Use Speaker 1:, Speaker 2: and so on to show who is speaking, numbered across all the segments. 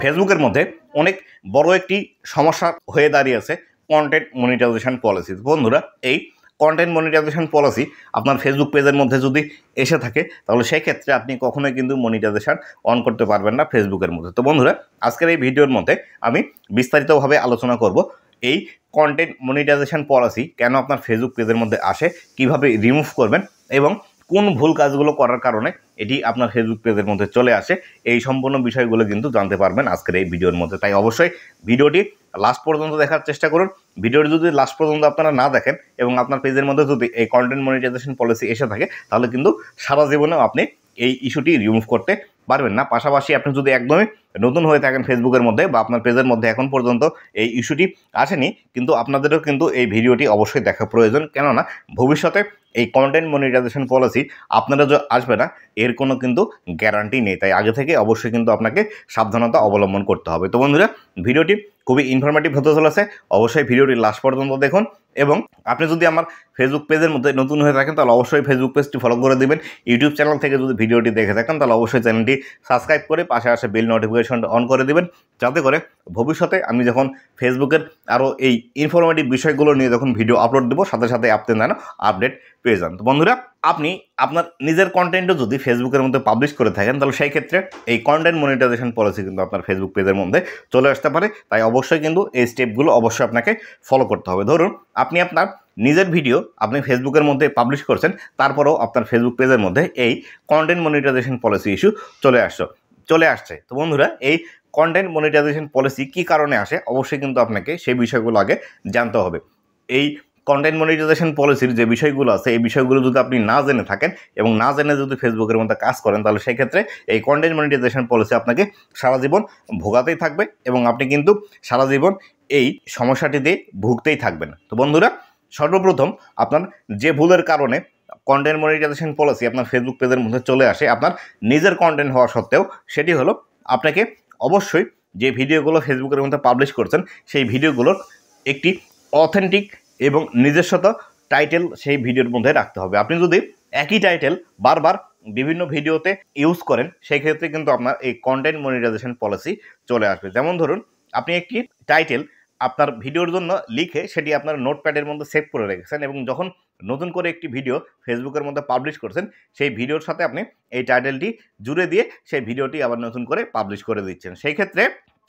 Speaker 1: ফেসবুকের মধ্যে অনেক বড় একটি সমস্যা হয়ে দাঁড়িয়েছে কন্টেন্ট মনিটাইজেশন পলিসি। বন্ধুরা, এই কন্টেন্ট মনিটাইজেশন পলিসি আপনার ফেসবুক পেজের মধ্যে যদি এসে থাকে তাহলে সেই ক্ষেত্রে আপনি কখনোই কিন্তু মনিটাইজেশন অন করতে পারবেন না ফেসবুকের মধ্যে। তো বন্ধুরা, আজকের এই ভিডিওর মধ্যে আমি বিস্তারিতভাবে আলোচনা করব এই কন্টেন্ট মনিটাইজেশন পলিসি কেন আপনার ফেসবুক পেজের মধ্যে আসে, কিভাবে রিমুভ করবেন এবং কোন ভুল কাজগুলো করার কারণে এটি আপনার ফেসবুক পেজের মধ্যে চলে আসে, এই সম্পূর্ণ বিষয়গুলো কিন্তু জানতে পারবেন আজকের এই ভিডিওর মধ্যে। তাই অবশ্যই ভিডিওটি লাস্ট পর্যন্ত দেখার চেষ্টা করুন। ভিডিওটি যদি লাস্ট পর্যন্ত আপনারা না দেখেন এবং আপনার পেজের মধ্যে যদি এই কন্টেন্ট মনিটাইজেশন পলিসি এসে থাকে তাহলে কিন্তু সারা জীবনেও আপনি এই ইস্যুটি রিমুভ করতে পারবেন না। পাশাপাশি আপনি যদি একদমই নতুন হয়ে থাকেন ফেসবুকের মধ্যে বা আপনার পেজের মধ্যে এখন পর্যন্ত এই ইস্যুটি আসেনি, কিন্তু আপনাদেরও কিন্তু এই ভিডিওটি অবশ্যই দেখা প্রয়োজন। কেননা ভবিষ্যতে এই কন্টেন্ট মনিটাইজেশন পলিসি আপনারা যে আসবে না এর কোনো কিন্তু গ্যারান্টি নেই। তাই আগে থেকে অবশ্যই কিন্তু আপনাকে সাবধানতা অবলম্বন করতে হবে। তো বন্ধুরা, ভিডিওটি খুবই ইনফরমেটিভ হতে চলেছে, অবশ্যই ভিডিওটি লাস্ট পর্যন্ত দেখুন। এবং আপনি যদি আমার ফেসবুক পেজের মধ্যে নতুন হয়ে থাকেন তাহলে অবশ্যই ফেসবুক পেজটি ফলো করে দেবেন। ইউটিউব চ্যানেল থেকে যদি ভিডিওটি দেখে থাকেন তাহলে অবশ্যই চ্যানেলটি সাবস্ক্রাইব করে পাশে আসে বেল নোটিফিকেশনটা অন করে দেবেন, যাতে করে ভবিষ্যতে আমি যখন ফেসবুকের আরও এই ইনফরমেটিভ বিষয়গুলো নিয়ে যখন ভিডিও আপলোড দেবো সাথে সাথে আপনি যেন আপডেট পেয়ে যান। তো বন্ধুরা, আপনি আপনার নিজের কন্টেন্টও যদি ফেসবুকের মধ্যে পাবলিশ করে থাকেন তাহলে সেই ক্ষেত্রে এই কন্টেন্ট মনিটাইজেশন পলিসি কিন্তু আপনার ফেসবুক পেজের মধ্যে চলে আসতে পারে। তাই অবশ্যই কিন্তু এই স্টেপগুলো অবশ্যই আপনাকে ফলো করতে হবে। ধরুন আপনি আপনার নিজের ভিডিও আপনি ফেসবুকের মধ্যে পাবলিশ করছেন, তারপরেও আপনার ফেসবুক পেজের মধ্যে এই কন্টেন্ট মনিটাইজেশন পলিসি ইস্যু চলে আসছে। তো বন্ধুরা, এই কন্টেন্ট মনিটাইজেশন পলিসি কী কারণে আসে অবশ্যই কিন্তু আপনাকে সেই বিষয়গুলো আগে জানতে হবে। এই কন্টেন্ট মনিটাইজেশন পলিসির যে বিষয়গুলো আছে এই বিষয়গুলো যদি আপনি না জেনে থাকেন এবং না জেনে যদি ফেসবুকের মধ্যে কাজ করেন তাহলে সেই ক্ষেত্রে এই কন্টেন্ট মনিটাইজেশন পলিসি আপনাকে সারা জীবন ভোগাতেই থাকবে এবং আপনি কিন্তু সারা জীবন এই সমস্যাটিতে ভুগতেই থাকবেন। তো বন্ধুরা, সর্বপ্রথম আপনার যে ভুলের কারণে কন্টেন্ট মনিটাইজেশন পলিসি আপনার ফেসবুক পেজের মধ্যে চলে আসে আপনার নিজের কন্টেন্ট হওয়া সত্ত্বেও, সেটি হলো আপনাকে অবশ্যই যে ভিডিওগুলো ফেসবুকের মধ্যে পাবলিশ করছেন সেই ভিডিওগুলোর একটি অথেন্টিক এবং নিজস্বতা টাইটেল সেই ভিডিওর মধ্যে রাখতে হবে। আপনি যদি একই টাইটেল বারবার বিভিন্ন ভিডিওতে ইউজ করেন সেই ক্ষেত্রে কিন্তু আপনার এই কন্টেন্ট মনিটাইজেশন পলিসি চলে আসবে। যেমন ধরুন আপনি একটি টাইটেল আপনার ভিডিওর জন্য লিখে সেটি আপনার নোটপ্যাডের মধ্যে সেভ করে রেখেছেন এবং যখন নতুন করে একটি ভিডিও ফেসবুকের মধ্যে পাবলিশ করছেন সেই ভিডিওর সাথে আপনি এই টাইটেলটি জুড়ে দিয়ে সেই ভিডিওটি আবার নতুন করে পাবলিশ করে দিচ্ছেন। সেই ক্ষেত্রে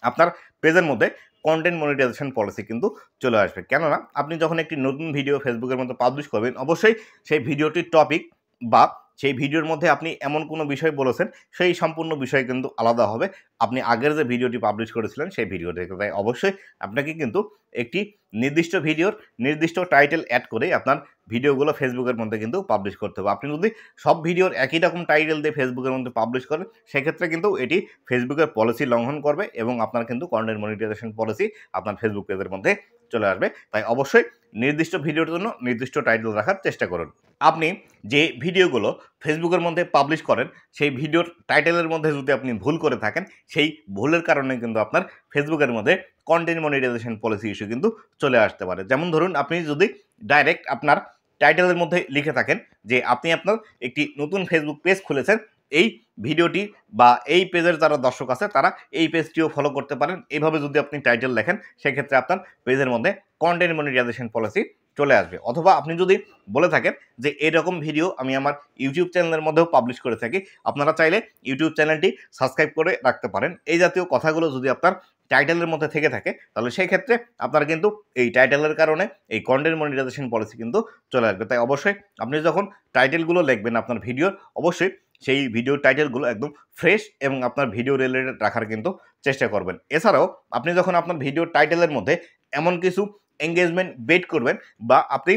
Speaker 1: আপনার পেজের মধ্যে কন্টেন্ট মনিটাইজেশন পলিসি কিন্তু চলে আসবে। কেননা আপনি যখন একটি নতুন ভিডিও ফেসবুকের মধ্যে পাবলিশ করবেন অবশ্যই সেই ভিডিওটির টপিক বা সেই ভিডিওর মধ্যে আপনি এমন কোনো বিষয় বলেছেন সেই সম্পূর্ণ বিষয় কিন্তু আলাদা হবে আপনি আগের যে ভিডিওটি পাবলিশ করেছিলেন সেই ভিডিও থেকে। তাই অবশ্যই আপনাকে কিন্তু একটি নির্দিষ্ট ভিডিওর নির্দিষ্ট টাইটেল অ্যাড করে আপনার ভিডিওগুলো ফেসবুকের মধ্যে কিন্তু পাবলিশ করতে হবে। আপনি যদি সব ভিডিওর একই রকম টাইটেল দিয়ে ফেসবুকের মধ্যে পাবলিশ করেন সেক্ষেত্রে কিন্তু এটি ফেসবুকের পলিসি লঙ্ঘন করবে এবং আপনার কিন্তু কন্টেন্ট মনিটাইজেশন পলিসি আপনার ফেসবুক পেজের মধ্যে চলে আসবে। তাই অবশ্যই নির্দিষ্ট ভিডিওর জন্য নির্দিষ্ট টাইটেল রাখার চেষ্টা করুন। আপনি যে ভিডিওগুলো ফেসবুকের মধ্যে পাবলিশ করেন সেই ভিডিওর টাইটেলের মধ্যে যদি আপনি ভুল করে থাকেন সেই ভুলের কারণে কিন্তু আপনার ফেসবুকের মধ্যে কন্টেন্ট মনিটাইজেশন পলিসি ইস্যু কিন্তু চলে আসতে পারে। যেমন ধরুন আপনি যদি ডাইরেক্ট আপনার টাইটেলের মধ্যে লিখে থাকেন যে আপনি আপনার একটি নতুন ফেসবুক পেজ খুলেছেন, এই ভিডিওটি বা এই পেজের যারা দর্শক আছে তারা এই পেজটিও ফলো করতে পারেন, এইভাবে যদি আপনি টাইটেল লেখেন সেক্ষেত্রে আপনার পেজের মধ্যে কন্টেন্ট মনিটাইজেশন পলিসি চলে আসবে। অথবা আপনি যদি বলে থাকেন যে এরকম ভিডিও আমি আমার ইউটিউব চ্যানেলের মধ্যেও পাবলিশ করে থাকি, আপনারা চাইলে ইউটিউব চ্যানেলটি সাবস্ক্রাইব করে রাখতে পারেন। এই জাতীয় কথাগুলো যদি আপনার টাইটেলের মধ্যে থেকে থাকে তাহলে সেই ক্ষেত্রে আপনার কিন্তু এই টাইটেলের কারণে এই কন্টেন্ট মনিটাইজেশন পলিসি কিন্তু চলে আসবে। তাই অবশ্যই আপনি যখন টাইটেলগুলো লিখবেন আপনার ভিডিওর অবশ্যই সেই ভিডিওর টাইটেলগুলো একদম ফ্রেশ এবং আপনার ভিডিও রিলেটেড রাখার কিন্তু চেষ্টা করবেন। এছাড়াও আপনি যখন আপনার ভিডিওর টাইটেলের মধ্যে এমন কিছু এঙ্গেজমেন্ট বেট করবেন বা আপনি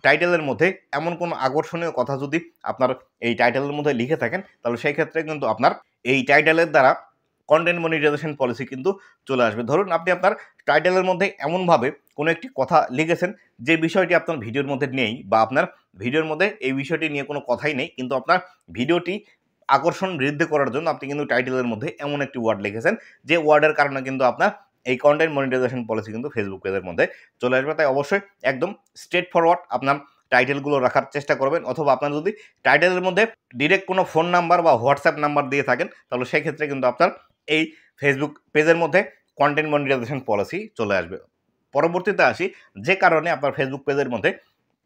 Speaker 1: টাইটেলের মধ্যে এমন কোনো আকর্ষণীয় কথা যদি আপনার এই টাইটেলের মধ্যে লিখে থাকেন তাহলে সেই ক্ষেত্রে কিন্তু আপনার এই টাইটেলের দ্বারা কন্টেন্ট মনিটাইজেশন পলিসি কিন্তু চলে আসবে। ধরুন আপনি আপনার টাইটেলের মধ্যে এমনভাবে কোনো একটি কথা লিখেছেন যে বিষয়টি আপনার ভিডিওর মধ্যে নেই বা আপনার ভিডিওর মধ্যে এই বিষয়টি নিয়ে কোনো কথাই নেই, কিন্তু আপনার ভিডিওটি আকর্ষণ বৃদ্ধি করার জন্য আপনি কিন্তু টাইটেলের মধ্যে এমন একটি ওয়ার্ড লিখেছেন যে ওয়ার্ডের কারণে কিন্তু আপনার এই কন্টেন্ট মনিটাইজেশন পলিসি কিন্তু ফেসবুক পেজের মধ্যে চলে আসবে। তাই অবশ্যই একদম স্ট্রেট ফরওয়ার্ড আপনার টাইটেলগুলো রাখার চেষ্টা করবেন। অথবা আপনার যদি টাইটেলের মধ্যে ডিরেক্ট কোনো ফোন নাম্বার বা হোয়াটসঅ্যাপ নাম্বার দিয়ে থাকেন তাহলে সেই ক্ষেত্রে কিন্তু আপনার এই ফেসবুক পেজের মধ্যে কন্টেন্ট মনিটাইজেশন পলিসি চলে আসবে। পরবর্তীতে আসি যে কারণে আপনার ফেসবুক পেজের মধ্যে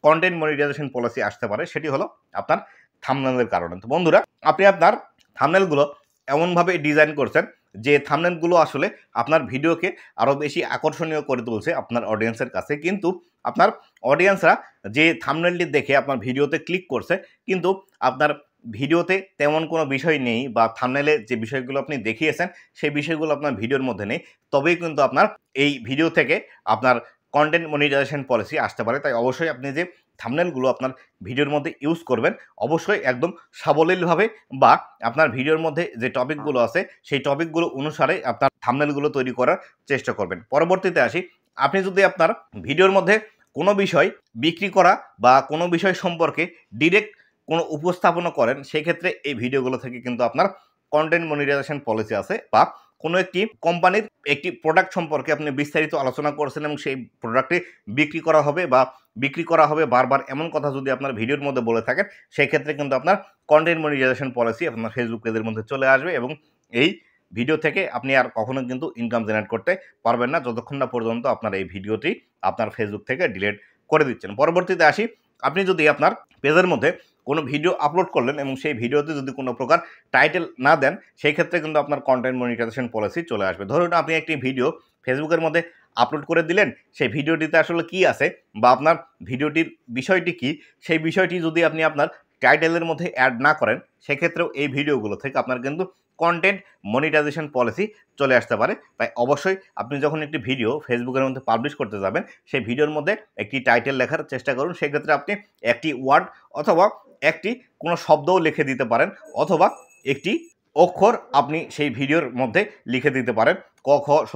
Speaker 1: কন্টেন্ট মনিটাইজেশন পলিসি আসতে পারে, সেটি হলো আপনার থাম্বনেলের কারণে। তো বন্ধুরা, আপনি আপনার থাম্বনেলগুলো এমনভাবে ডিজাইন করছেন যে থাম্বনেলগুলো আসলে আপনার ভিডিওকে আরও বেশি আকর্ষণীয় করে তুলছে আপনার অডিয়েন্সের কাছে, কিন্তু আপনার অডিয়েন্সরা যে থাম্বনেলটি দেখে আপনার ভিডিওতে ক্লিক করছে, কিন্তু আপনার ভিডিওতে তেমন কোনো বিষয় নেই বা থাম্বনেলে যে বিষয়গুলো আপনি দেখিয়েছেন সেই বিষয়গুলো আপনার ভিডিওর মধ্যে নেই, তবেই কিন্তু আপনার এই ভিডিও থেকে আপনার কন্টেন্ট মনিটাইজেশন পলিসি আসতে পারে। তাই অবশ্যই আপনি যে থাম্বনেলগুলো আপনার ভিডিওর মধ্যে ইউজ করবেন, অবশ্যই একদম সাবলীলভাবে বা আপনার ভিডিওর মধ্যে যে টপিকগুলো আছে সেই টপিকগুলো অনুসারে আপনার থাম্বনেলগুলো তৈরি করার চেষ্টা করবেন। পরবর্তীতে আসি, আপনি যদি আপনার ভিডিওর মধ্যে কোনো বিষয় বিক্রি করা বা কোনো বিষয় সম্পর্কে ডিরেক্ট কোনো উপস্থাপনা করেন, সেক্ষেত্রে এই ভিডিওগুলো থেকে কিন্তু আপনার কন্টেন্ট মনিটাইজেশন পলিসি আছে, বা কোনো একটি কোম্পানির একটি প্রোডাক্ট সম্পর্কে আপনি বিস্তারিত আলোচনা করছেন এবং সেই প্রোডাক্টটি বিক্রি করা হবে বা বিক্রি করা হবে বারবার, এমন কথা যদি আপনার ভিডিওর মধ্যে বলে থাকেন, সেই ক্ষেত্রে কিন্তু আপনার কন্টেন্ট মনিটাইজেশন পলিসি আপনার ফেসবুক পেজের মধ্যে চলে আসবে এবং এই ভিডিও থেকে আপনি আর কখনো কিন্তু ইনকাম জেনারেট করতে পারবেন না, যতক্ষণ না পর্যন্ত আপনার এই ভিডিওটি আপনার ফেসবুক থেকে ডিলিট করে দিচ্ছেন। পরবর্তীতে আসি, আপনি যদি আপনার পেজের মধ্যে কোনো ভিডিও আপলোড করলেন এবং সেই ভিডিওতে যদি কোনো প্রকার টাইটেল না দেন, সেই ক্ষেত্রে কিন্তু আপনার কন্টেন্ট মনিটাইজেশন পলিসি চলে আসবে। ধরুন আপনি একটি ভিডিও ফেসবুকের মধ্যে আপলোড করে দিলেন, সেই ভিডিওটিতে আসলে কি আছে বা আপনার ভিডিওটির বিষয়টি কি, সেই বিষয়টি যদি আপনি আপনার টাইটেলের মধ্যে অ্যাড না করেন, সেক্ষেত্রেও এই ভিডিওগুলো থেকে আপনার কিন্তু কন্টেন্ট মনিটাইজেশন পলিসি চলে আসতে পারে। তাই অবশ্যই আপনি যখন একটি ভিডিও ফেসবুকের মধ্যে পাবলিশ করতে যাবেন, সেই ভিডিওর মধ্যে একটি টাইটেল লেখার চেষ্টা করুন। সেক্ষেত্রে আপনি একটি ওয়ার্ড অথবা একটি কোনো শব্দও লিখে দিতে পারেন, অথবা একটি অক্ষর আপনি সেই ভিডিওর মধ্যে লিখে দিতে পারেন। ক, খ, ষ,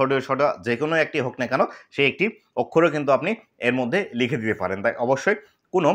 Speaker 1: যে কোনো একটি হোক না কেন, সেই একটি অক্ষরও কিন্তু আপনি এর মধ্যে লিখে দিতে পারেন। তাই অবশ্যই কোনো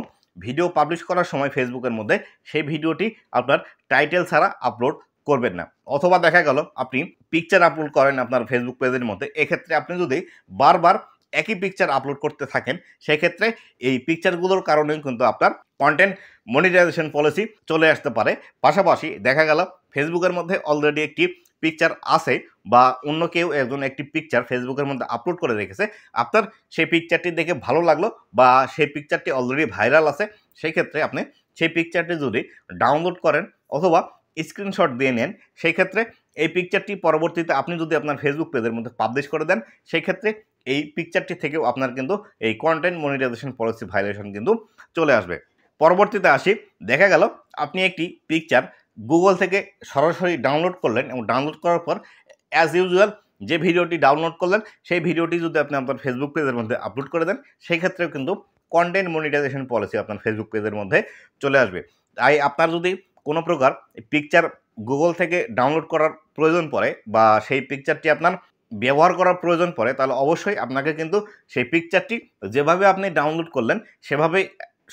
Speaker 1: ভিডিও পাবলিশ করার সময় ফেসবুকের মধ্যে সেই ভিডিওটি আপনার টাইটেল ছাড়া আপলোড করবেন না। অথবা দেখা গেল আপনি পিকচার আপলোড করেন আপনার ফেসবুক পেজের মধ্যে, এক্ষেত্রে আপনি যদি বারবার একই পিকচার আপলোড করতে থাকেন, সেক্ষেত্রে এই পিকচারগুলোর কারণেও কিন্তু আপনার কন্টেন্ট মনিটাইজেশন পলিসি চলে আসতে পারে। পাশাপাশি দেখা গেল ফেসবুকের মধ্যে অলরেডি একটি পিকচার আছে বা অন্য কেউ একজন একটি পিকচার ফেসবুকের মধ্যে আপলোড করে রেখেছে, আপনার সেই পিকচারটি দেখে ভালো লাগলো বা সেই পিকচারটি অলরেডি ভাইরাল আছে, সেই ক্ষেত্রে আপনি সেই পিকচারটি যদি ডাউনলোড করেন অথবা স্ক্রিনশট দিয়ে নেন, সেই ক্ষেত্রে এই পিকচারটি পরবর্তীতে আপনি যদি আপনার ফেসবুক পেজের মধ্যে পাবলিশ করে দেন, সেই ক্ষেত্রে এই পিকচারটি থেকেও আপনার কিন্তু এই কন্টেন্ট মনিটাইজেশন পলিসি ভায়োলেশন কিন্তু চলে আসবে। পরবর্তীতে আসি, দেখা গেল আপনি একটি পিকচার গুগল থেকে সরাসরি ডাউনলোড করলেন এবং ডাউনলোড করার পর অ্যাজ ইউজুয়াল যে ভিডিওটি ডাউনলোড করলেন, সেই ভিডিওটি যদি আপনি আপনার ফেসবুক পেজের মধ্যে আপলোড করে দেন, সেই ক্ষেত্রেও কিন্তু কন্টেন্ট মনিটাইজেশন পলিসি আপনার ফেসবুক পেজের মধ্যে চলে আসবে। তাই আপনার যদি কোনো প্রকার পিকচার গুগল থেকে ডাউনলোড করার প্রয়োজন পড়ে বা সেই পিকচারটি আপনার ব্যবহার করার প্রয়োজন পড়ে, তাহলে অবশ্যই আপনাকে কিন্তু সেই পিকচারটি যেভাবে আপনি ডাউনলোড করলেন সেভাবেই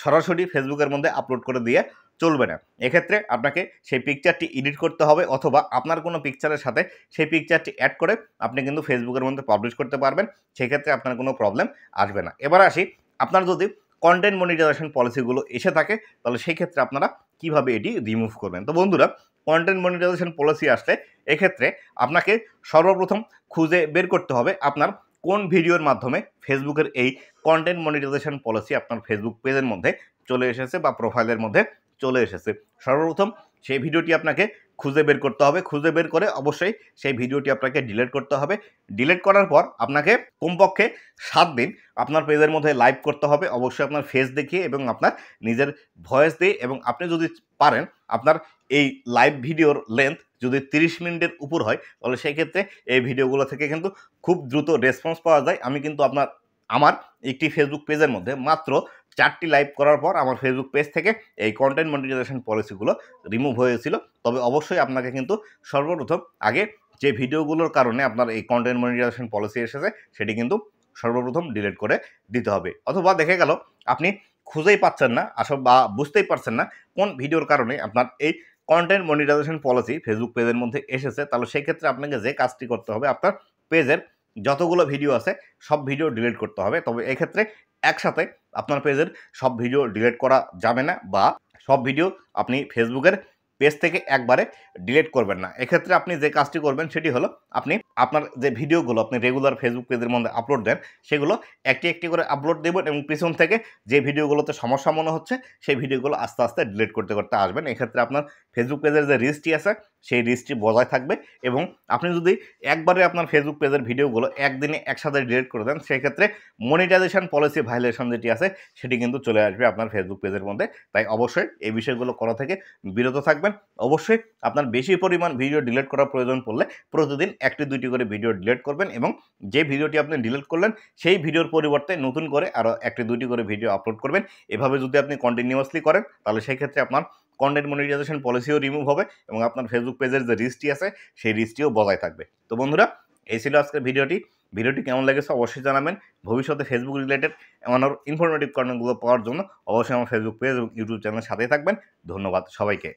Speaker 1: সরাসরি ফেসবুকের মধ্যে আপলোড করে দিয়ে চলবে না। এক্ষেত্রে আপনাকে সেই পিকচারটি এডিট করতে হবে অথবা আপনার কোনো পিকচারের সাথে সেই পিকচারটি অ্যাড করে আপনি কিন্তু ফেসবুকের মধ্যে পাবলিশ করতে পারবেন। সেক্ষেত্রে আপনার কোনো প্রবলেম আসবে না। এবার আসি, আপনার যদি কন্টেন্ট মনিটাইজেশন পলিসিগুলো এসে থাকে, তাহলে সেই ক্ষেত্রে আপনারা কিভাবে এটি রিমুভ করবেন। তো বন্ধুরা, কন্টেন্ট মনিটাইজেশন পলিসি আসলে এক্ষেত্রে আপনাকে সর্বপ্রথম খুঁজে বের করতে হবে আপনার কোন ভিডিওর মাধ্যমে ফেসবুকের এই কন্টেন্ট মনিটাইজেশন পলিসি আপনার ফেসবুক পেজের মধ্যে চলে এসেছে বা প্রোফাইলের মধ্যে চলে এসেছে। সর্বপ্রথম সেই ভিডিওটি আপনাকে খুঁজে বের করতে হবে। খুঁজে বের করে অবশ্যই সেই ভিডিওটি আপনাকে ডিলিট করতে হবে। ডিলিট করার পর আপনাকে কমপক্ষে 7 দিন আপনার পেজের মধ্যে লাইভ করতে হবে, অবশ্যই আপনার ফেস দেখিয়ে এবং আপনার নিজের ভয়েস দিয়ে, এবং আপনি যদি পারেন আপনার এই লাইভ ভিডিওর লেন্থ যদি 30 মিনিটের উপর হয়, তাহলে সেই ক্ষেত্রে এই ভিডিওগুলো থেকে কিন্তু খুব দ্রুত রেসপন্স পাওয়া যায়। আমি কিন্তু আমার একটি ফেসবুক পেজের মধ্যে মাত্র 4টি লাইভ করার পর আমার ফেসবুক পেজ থেকে এই কন্টেন্ট মনিটাইজেশন পলিসিগুলো রিমুভ হয়েছিল। তবে অবশ্যই আপনাকে কিন্তু সর্বপ্রথম আগে যে ভিডিওগুলোর কারণে আপনার এই কন্টেন্ট মনিটাইজেশন পলিসি এসেছে সেটি কিন্তু সর্বপ্রথম ডিলিট করে দিতে হবে। অথবা দেখে গেল আপনি খুঁজেই পাচ্ছেন না বা বুঝতেই পারছেন না কোন ভিডিওর কারণে আপনার এই কন্টেন্ট মনিটাইজেশন পলিসি ফেসবুক পেজের মধ্যে এসেছে, তাহলে সেই ক্ষেত্রে আপনাকে যে কাজটি করতে হবে, আপনার পেজের যতগুলো ভিডিও আছে সব ভিডিও ডিলিট করতে হবে। তবে এক্ষেত্রে একসাথে আপনার পেজের সব ভিডিও ডিলিট করা যাবে না, বা সব ভিডিও আপনি ফেসবুকের পেজ থেকে একবারে ডিলিট করবেন না। এক্ষেত্রে আপনি যে কাজটি করবেন সেটি হলো আপনি আপনার যে ভিডিওগুলো আপনি রেগুলার ফেসবুক পেজের মধ্যে আপলোড দেন সেগুলো একটি একটি করে আপলোড দেবেন এবং পিছন থেকে যে ভিডিওগুলোতে সমস্যা মনে হচ্ছে সেই ভিডিওগুলো আস্তে আস্তে ডিলিট করতে করতে আসবেন। এক্ষেত্রে আপনার ফেসবুক পেজের যে রিচটি আছে সেই রিচটি বজায় থাকবে এবং আপনি যদি একবারে আপনার ফেসবুক পেজের ভিডিওগুলো একদিনে একসাথে ডিলিট করে দেন সেক্ষেত্রে মনিটাইজেশন পলিসি ভায়োলেশন যেটি আছে সেটি কিন্তু চলে আসবে আপনার ফেসবুক পেজের মধ্যে। তাই অবশ্যই এই বিষয়গুলো করা থেকে বিরত থাকবেন। অবশ্যই আপনার বেশি পরিমাণ ভিডিও ডিলিট করার প্রয়োজন পড়লে প্রতিদিন 1টি 2টি করে ভিডিও ডিলিট করবেন এবং যে ভিডিওটি আপনি ডিলিট করলেন সেই ভিডিওর পরিবর্তে নতুন করে আরও 1টি 2টি করে ভিডিও আপলোড করবেন। এভাবে যদি আপনি কন্টিনিউয়াসলি করেন তাহলে সেক্ষেত্রে আপনার কন্টেন্ট মনিটাইজেশন পলিসিও রিমুভ হবে এবং আপনার ফেসবুক পেজের যে রিচটি আছে সেই রিচটিও বজায় থাকবে। তো বন্ধুরা, এই ছিল আজকের ভিডিওটি কেমন লেগেছে অবশ্যই জানাবেন। ভবিষ্যতে ফেসবুক রিলেটেড এমন ইনফরমেটিভ কন্টেন্টগুলো পাওয়ার জন্য অবশ্যই আমার ফেসবুক পেজ এবং ইউটিউব চ্যানেলের সাথেই থাকবেন। ধন্যবাদ সবাইকে।